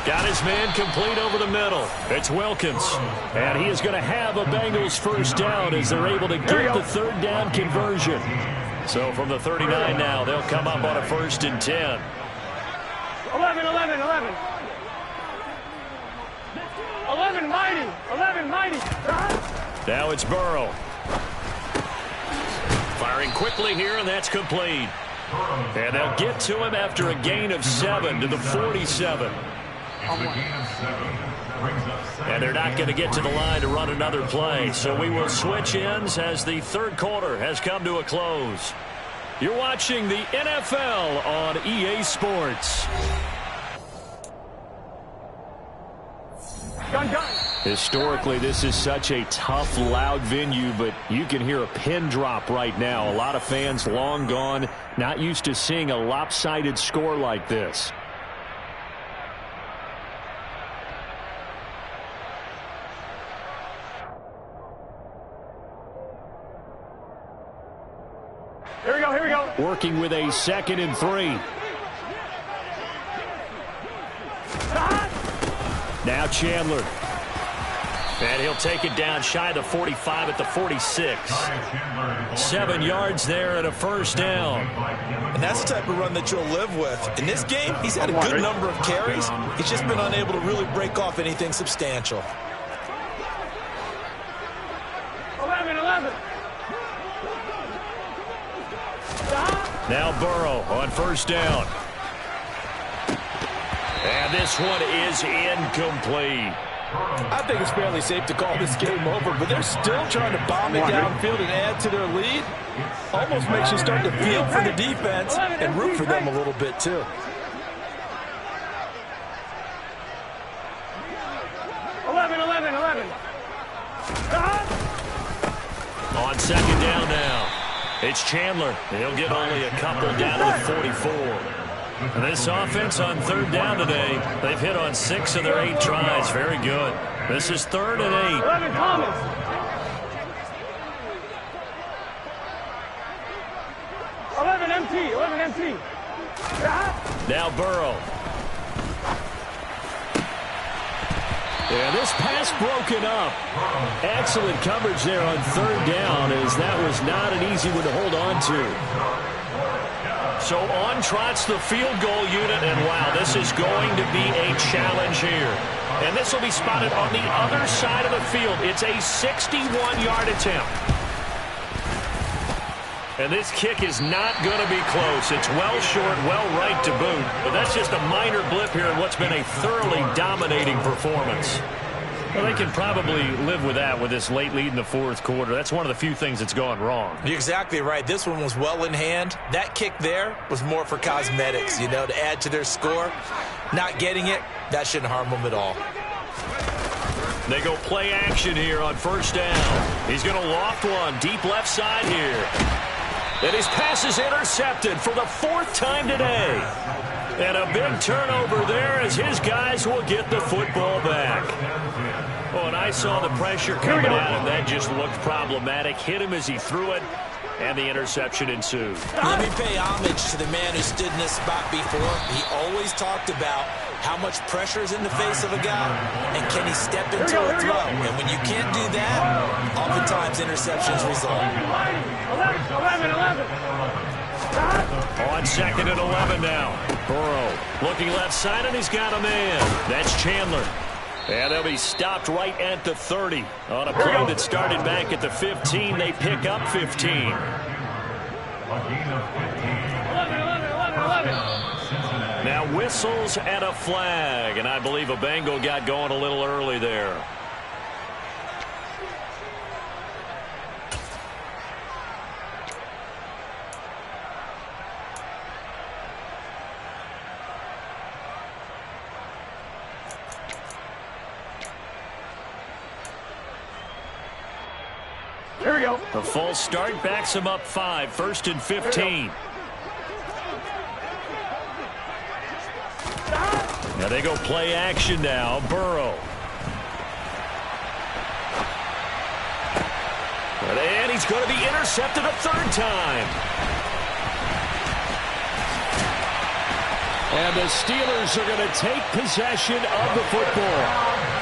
Speaker 3: Got his man complete over the middle. It's Wilkins.
Speaker 2: And he is going to have a Bengals 1st down as they're able to get the 3rd down conversion.
Speaker 3: So from the 39 now, they'll come up on a 1st and 10.
Speaker 4: 11, 11, 11. 11 mighty. 11 mighty.
Speaker 3: Now it's Burrow. Firing quickly here, and that's complete. And they'll get to him after a gain of 7 to the 47. And they're not going to get to the line to run another play. So we will switch ends as the 3rd quarter has come to a close. You're watching the NFL on EA Sports.
Speaker 2: Historically, this is such a tough, loud venue, but you can hear a pin drop right now. A lot of fans long gone, not used to seeing a lopsided score like this.
Speaker 4: Here we go, here we go.
Speaker 2: Working with a 2nd and 3. Now Chandler.
Speaker 3: And he'll take it down shy of the 45 at the 46. 7 yards there and a 1st down.
Speaker 5: And that's the type of run that you'll live with. In this game, he's had a good number of carries. He's just been unable to really break off anything substantial.
Speaker 4: 11, 11.
Speaker 3: Now Burrow on 1st down. And this one is incomplete.
Speaker 5: I think it's fairly safe to call this game over, but they're still trying to bomb it downfield and add to their lead. Almost makes you start to feel for the defense and root for them a little bit, too.
Speaker 3: On 2nd down now. It's Chandler. He'll get only a couple down to the 44. And this offense on third down today, they've hit on 6 of their 8 tries. Very good. This is 3rd and 8.
Speaker 4: 11 Thomas. 11 MT. 11 MT.
Speaker 3: Now Burrow. Yeah, this pass broken up. Excellent coverage there on third down, as that was not an easy one to hold on to. So on trots the field goal unit, and wow, this is going to be a challenge here. And this will be spotted on the other side of the field. It's a 61-yard attempt. And this kick is not going to be close. It's well short, well right to boot. But that's just a minor blip here in what's been a thoroughly dominating performance. Well, they can probably live with that with this late lead in the 4th quarter. That's one of the few things that's gone wrong.
Speaker 5: You're exactly right. This one was well in hand. That kick there was more for cosmetics, you know, to add to their score. Not getting it, that shouldn't harm them at all.
Speaker 3: They go play action here on first down. He's going to loft one deep left side here. And his pass is intercepted for the 4th time today. And a big turnover there as his guys will get the football back. Oh, and I saw the pressure coming at him. That just looked problematic. Hit him as he threw it, and the interception ensued.
Speaker 5: Let me pay homage to the man who stood in this spot before. He always talked about how much pressure is in the face of a guy, and can he step into a throw. And when you can't do that, oftentimes interceptions result.
Speaker 4: 11.
Speaker 3: On 2nd and 11 now. Burrow looking left side, and he's got a man. That's Chandler. And they'll be stopped right at the 30. On a play that started back at the 15, they pick up 15.
Speaker 6: A gain of 15.
Speaker 4: 11.
Speaker 3: Now whistles and a flag, and I believe a Bengal got going a little early there.
Speaker 4: Here we go.
Speaker 3: The false start backs him up 5, 1st and 15. Now they go play action now. Burrow. And he's going to be intercepted a 3rd time. And the Steelers are going to take possession of the football.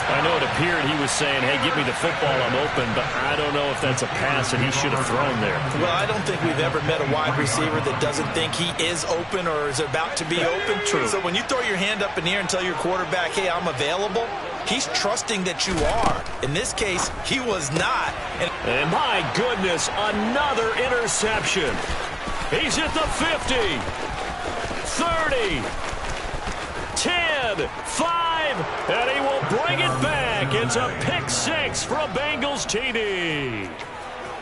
Speaker 3: I know it appeared he was saying, hey, give me the football, I'm open, but I don't know if that's a pass that he should have thrown there.
Speaker 5: Well, I don't think we've ever met a wide receiver that doesn't think he is open or is about to be open.
Speaker 3: True.
Speaker 5: So when you throw your hand up in the air and tell your quarterback, hey, I'm available, he's trusting that you are. In this case, he was not.
Speaker 3: And my goodness, another interception. He's at the 50, 30, 10, 5, and he will bring it back. It's a pick 6 for a Bengals TD.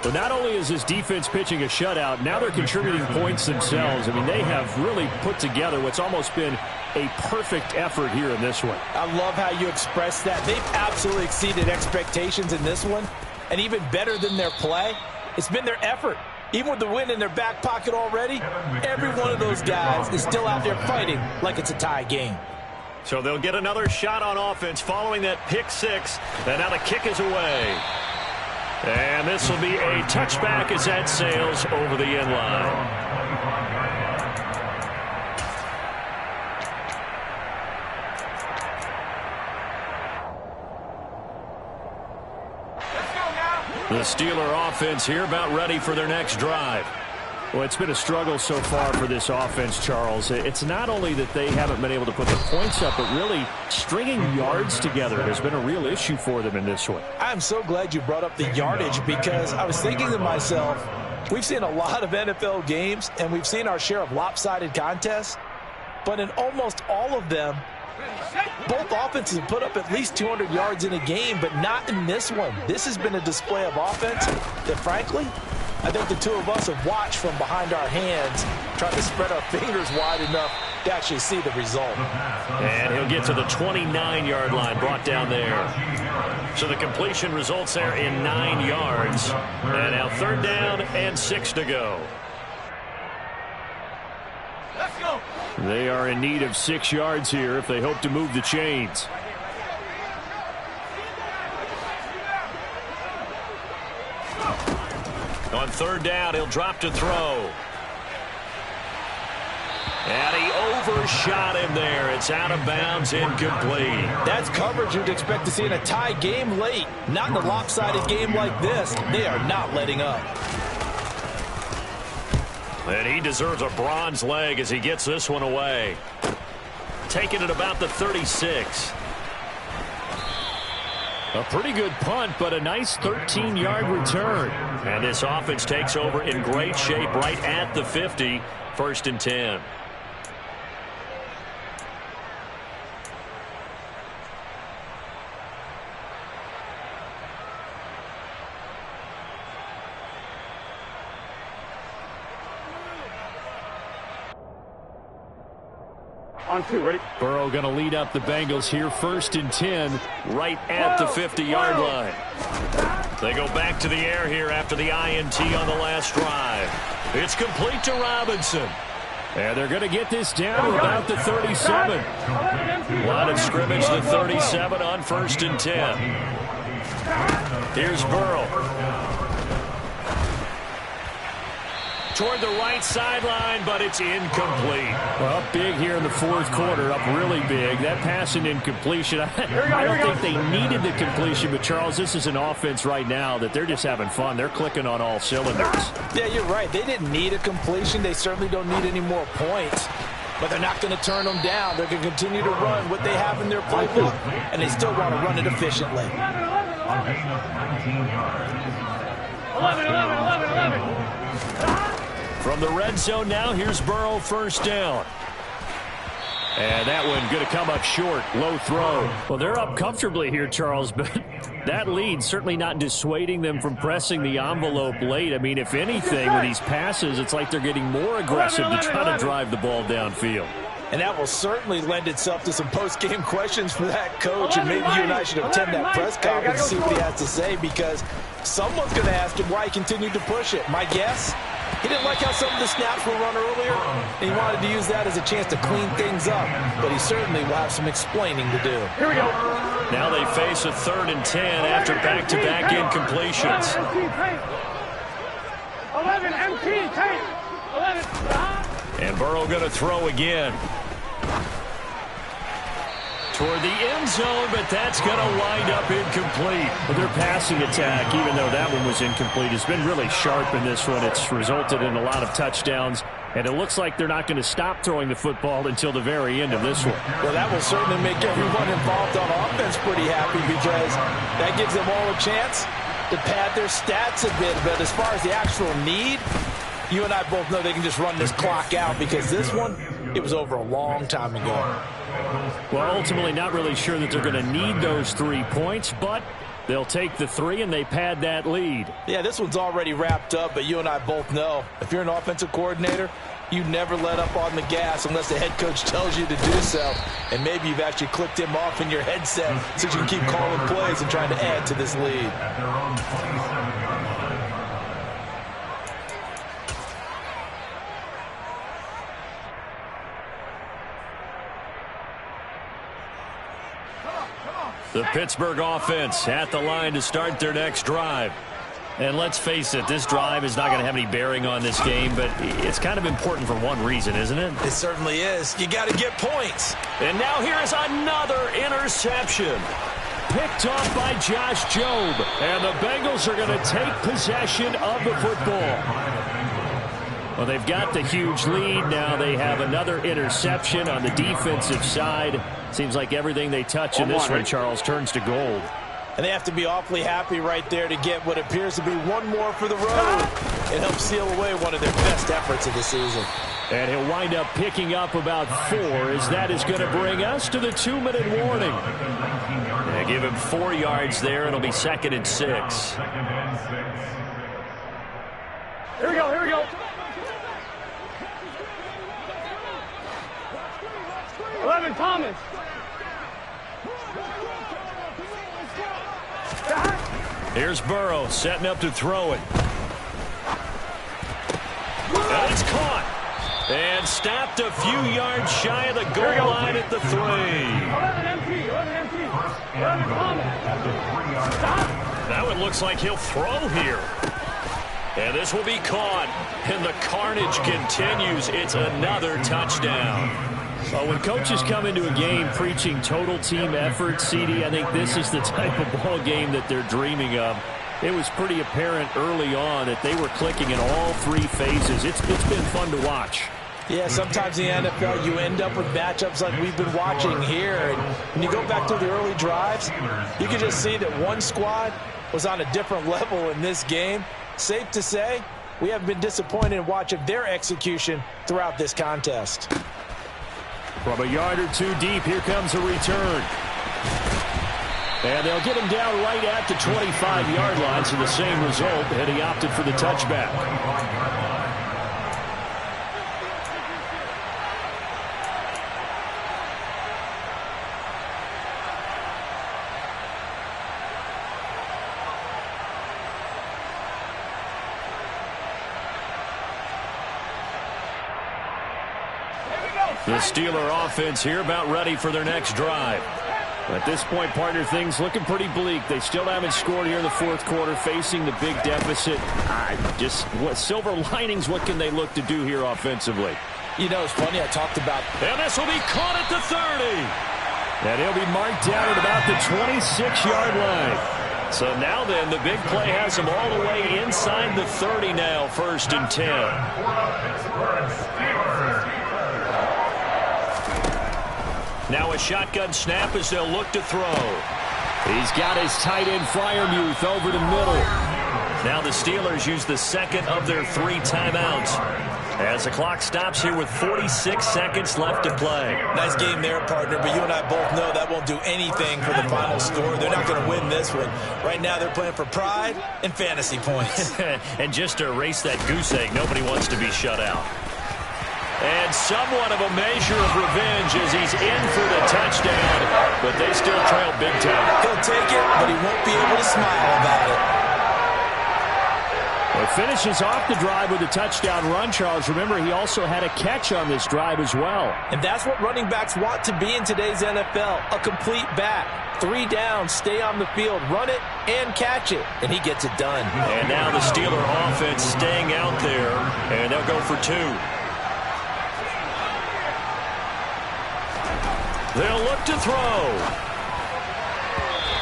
Speaker 3: But not only is this defense pitching a shutout, now they're contributing points themselves. I mean, they have really put together what's almost been a perfect effort here in this one.
Speaker 5: I love how you express that. They've absolutely exceeded expectations in this one, and even better than their play, it's been their effort. Even with the win in their back pocket already, every one of those guys is still out there fighting like it's a tie game.
Speaker 3: So they'll get another shot on offense following that pick 6, and now the kick is away. And this will be a touchback as that sails over the end line. The Steeler offense here about ready for their next drive. Well, it's been a struggle so far for this offense, Charles. It's not only that they haven't been able to put the points up, but really stringing yards together has been a real issue for them in this one.
Speaker 5: I'm so glad you brought up the yardage, because I was thinking to myself, we've seen a lot of NFL games, and we've seen our share of lopsided contests, but in almost all of them, both offenses have put up at least 200 yards in a game, but not in this one. This has been a display of offense that, frankly, I think the two of us have watched from behind our hands, trying to spread our fingers wide enough to actually see the result.
Speaker 3: And he'll get to the 29-yard line, brought down there. So the completion results there in 9 yards. And now 3rd down and 6 to go.
Speaker 4: Let's go.
Speaker 2: They are in need of 6 yards here if they hope to move the chains.
Speaker 3: On third down, he'll drop to throw. And he overshot him there. It's out of bounds, incomplete.
Speaker 5: That's coverage you'd expect to see in a tie game late. Not in a lopsided game like this. They are not letting up.
Speaker 3: And he deserves a bronze leg as he gets this one away. Taking it about the 36.
Speaker 2: A pretty good punt, but a nice 13-yard return.
Speaker 3: And this offense takes over in great shape right at the 50. 1st and 10.
Speaker 4: On 2, ready?
Speaker 2: Burrow going to lead up the Bengals here. 1st and 10.
Speaker 3: Right at the 50-yard line. They go back to the air here after the INT on the last drive. It's complete to Robinson.
Speaker 2: And they're going to get this down about the 37.
Speaker 3: Line of scrimmage, the 37 on 1st and 10. Here's Burrow. Toward the right sideline, but it's incomplete.
Speaker 2: Well, big here in the 4th quarter, up really big. That pass and incompletion, I don't think they needed the completion, but Charles, this is an offense right now that they're just having fun. They're clicking on all cylinders.
Speaker 5: Yeah, you're right. They didn't need a completion. They certainly don't need any more points. But they're not going to turn them down. They're going to continue to run what they have in their playbook, and they still want to run it efficiently.
Speaker 6: 11,
Speaker 4: 11.
Speaker 3: From the red zone now, here's Burrow, 1st down.
Speaker 2: And that one going to come up short. Low throw. Well, they're up comfortably here, Charles, but that lead certainly not dissuading them from pressing the envelope late. I mean, if anything, with these passes, it's like they're getting more aggressive to try to drive the ball downfield.
Speaker 5: And that will certainly lend itself to some post-game questions for that coach. And maybe you and I should attend that press conference to see what he has to say, because someone's going to ask him why he continued to push it. My guess, he didn't like how some of the snaps were run earlier, and he wanted to use that as a chance to clean things up. But he certainly will have some explaining to do.
Speaker 4: Here we go.
Speaker 3: Now they face a 3rd and 10 after back-to-back incompletions.
Speaker 4: 11 MT tape. 11.
Speaker 3: And Burrow going to throw again. Toward the end zone, but that's going to wind up incomplete.
Speaker 2: But their passing attack, even though that one was incomplete, has been really sharp in this one. It's resulted in a lot of touchdowns, and it looks like they're not going to stop throwing the football until the very end of this one.
Speaker 5: Well, that will certainly make everyone involved on offense pretty happy, because that gives them all a chance to pad their stats a bit. But as far as the actual need, you and I both know they can just run this clock out, because this one, it was over a long time ago.
Speaker 2: Well, ultimately not really sure that they're going to need those 3 points, but they'll take the 3 and they pad that lead.
Speaker 5: Yeah, this one's already wrapped up, but you and I both know if you're an offensive coordinator, you never let up on the gas unless the head coach tells you to do so. And maybe you've actually clicked him off in your headset so you can keep calling plays and trying to add to this lead.
Speaker 6: at their own 27-yard line.
Speaker 3: The Pittsburgh offense at the line to start their next drive. And let's face it, this drive is not going to have any bearing on this game, but it's kind of important for one reason, isn't it?
Speaker 5: It certainly is. You got to get points.
Speaker 3: And now here is another interception.
Speaker 2: Picked off by Josh Jobe. And the Bengals are going to take possession of the football. Well, they've got the huge lead. Now they have another interception on the defensive side. Seems like everything they touch in this one, Charles, turns to gold.
Speaker 5: And they have to be awfully happy right there to get what appears to be one more for the road and help seal away one of their best efforts of the season.
Speaker 2: And he'll wind up picking up about 4, as that is going to bring us to the 2-minute warning.
Speaker 3: They give him 4 yards there. It'll be 2nd and 6.
Speaker 4: Here we go, here we go. 11, Thomas.
Speaker 3: Here's Burrow setting up to throw it. And it's caught. And stopped a few yards shy of the goal line at the 3.
Speaker 4: 11 empty. 11 Thomas. Stop.
Speaker 3: Now it looks like he'll throw here. And this will be caught. And the carnage continues. It's another touchdown.
Speaker 2: Well, when coaches come into a game preaching total team effort, CD, I think this is the type of ball game that they're dreaming of. It was pretty apparent early on that they were clicking in all 3 phases. It's been fun to watch.
Speaker 5: Yeah, sometimes in the NFL you end up with matchups like we've been watching here. And when you go back to the early drives, you can just see that one squad was on a different level in this game. Safe to say, we haven't been disappointed in watching their execution throughout this contest.
Speaker 2: From a yard or 2 deep, here comes a return. And they'll get him down right at the 25-yard line, so the same result, and he opted for the touchback. The Steeler offense here about ready for their next drive. At this point, partner, things looking pretty bleak. They still haven't scored here in the 4th quarter, facing the big deficit. What silver linings, what can they look to do here offensively?
Speaker 5: You know, it's funny, I talked about...
Speaker 3: And this will be caught at the 30.
Speaker 2: And he'll be marked down at about the 26-yard line.
Speaker 3: So now then, the big play has him all the way inside the 30 now, 1st and 10. Now a shotgun snap as they'll look to throw.
Speaker 2: He's got his tight end Freiermuth over the middle.
Speaker 3: Now the Steelers use the second of their 3 timeouts as the clock stops here with 46 seconds left to play.
Speaker 5: Nice game there, partner, but you and I both know that won't do anything for the final score. They're not going to win this one. Right now they're playing for pride and fantasy points.
Speaker 3: And just to erase that goose egg, nobody wants to be shut out. And somewhat of a measure of revenge as he's in for the touchdown, but they still trail big time.
Speaker 5: He'll take it, but he won't be able to smile about it.
Speaker 2: It finishes off the drive with a touchdown run, Charles. Remember, he also had a catch on this drive as well.
Speaker 5: And that's what running backs want to be in today's NFL, a complete back. 3 down, stay on the field, run it, and catch it. And he gets it done.
Speaker 3: And now the Steeler offense staying out there, and they'll go for 2. They'll look to throw.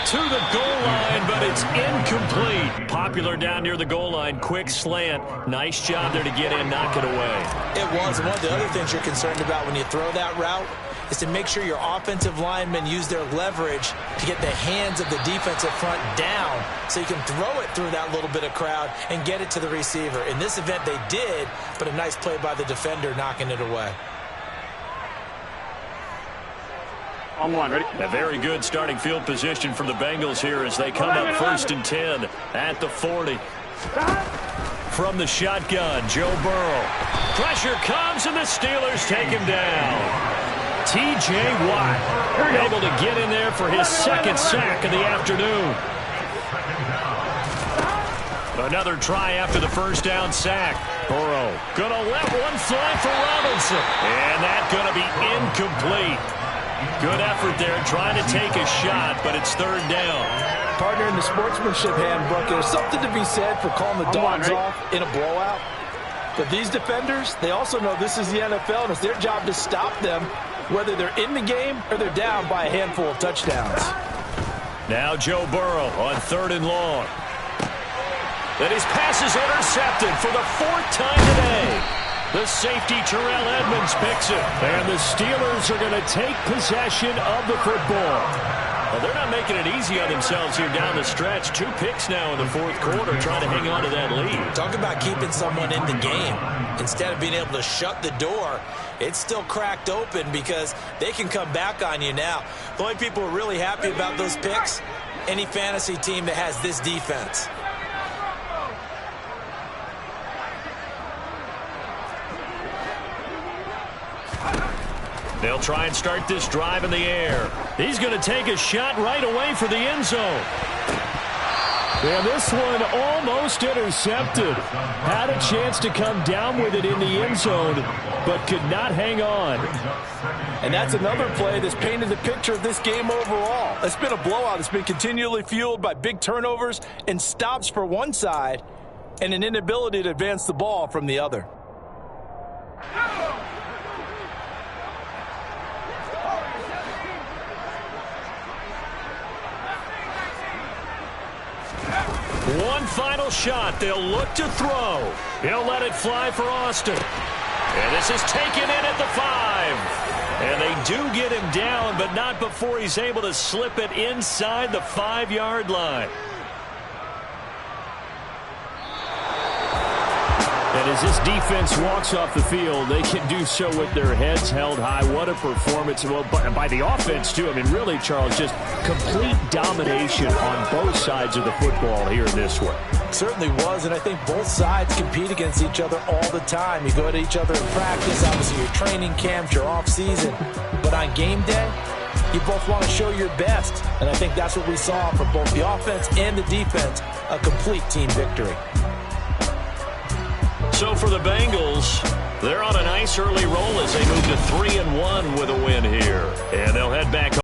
Speaker 3: To the goal line, but it's incomplete. Popular down near the goal line. Quick slant. Nice job there to get in, knock it away.
Speaker 5: It was. And one of the other things you're concerned about when you throw that route is to make sure your offensive linemen use their leverage to get the hands of the defensive front down so you can throw it through that little bit of crowd and get it to the receiver. In this event, they did, but a nice play by the defender knocking it away.
Speaker 4: On 1, ready?
Speaker 3: A very good starting field position for the Bengals here as they come up 1st and 10 at the 40. From the shotgun, Joe Burrow. Pressure comes, and the Steelers take him down. T.J. Watt able to get in there for his 2nd sack of the afternoon. Another try after the 1st down sack. Burrow gonna let one fly for Robinson. And that's gonna be incomplete. Good effort there trying to take a shot, but it's 3rd down.
Speaker 5: Partner, in the sportsmanship handbook, there's something to be said for calling the dogs off in a blowout. But these defenders, they also know this is the NFL, and it's their job to stop them, whether they're in the game or they're down by a handful of touchdowns.
Speaker 3: Now Joe Burrow on 3rd and long. And his pass is intercepted for the 4th time today. The safety, Terrell Edmonds, picks it.
Speaker 2: And the Steelers are going to take possession of the football.
Speaker 3: Well, they're not making it easy on themselves here down the stretch. 2 picks now in the 4th quarter trying to hang on to that lead.
Speaker 5: Talk about keeping someone in the game. Instead of being able to shut the door, it's still cracked open because they can come back on you now. The only people who are really happy about those picks, any fantasy team that has this defense.
Speaker 3: They'll try and start this drive in the air. He's going to take a shot right away for the end zone.
Speaker 2: And this one almost intercepted. Had a chance to come down with it in the end zone, but could not hang on.
Speaker 5: And that's another play that's painted the picture of this game overall. It's been a blowout. It's been continually fueled by big turnovers and stops for one side and an inability to advance the ball from the other.
Speaker 3: One final shot. They'll look to throw. He'll let it fly for Austin. And this is taken in at the 5. And they do get him down, but not before he's able to slip it inside the 5-yard line.
Speaker 2: And as this defense walks off the field, they can do so with their heads held high. What a performance. Well, by the offense, too. I mean, really, Charles, just complete domination on both sides of the football here in this one.
Speaker 5: Certainly was, and I think both sides compete against each other all the time. You go to each other in practice, obviously your training camps, your off-season. But on game day, you both want to show your best. And I think that's what we saw from both the offense and the defense, a complete team victory.
Speaker 3: So for the Bengals, they're on a nice early roll as they move to 3-1 with a win here. And they'll head back home.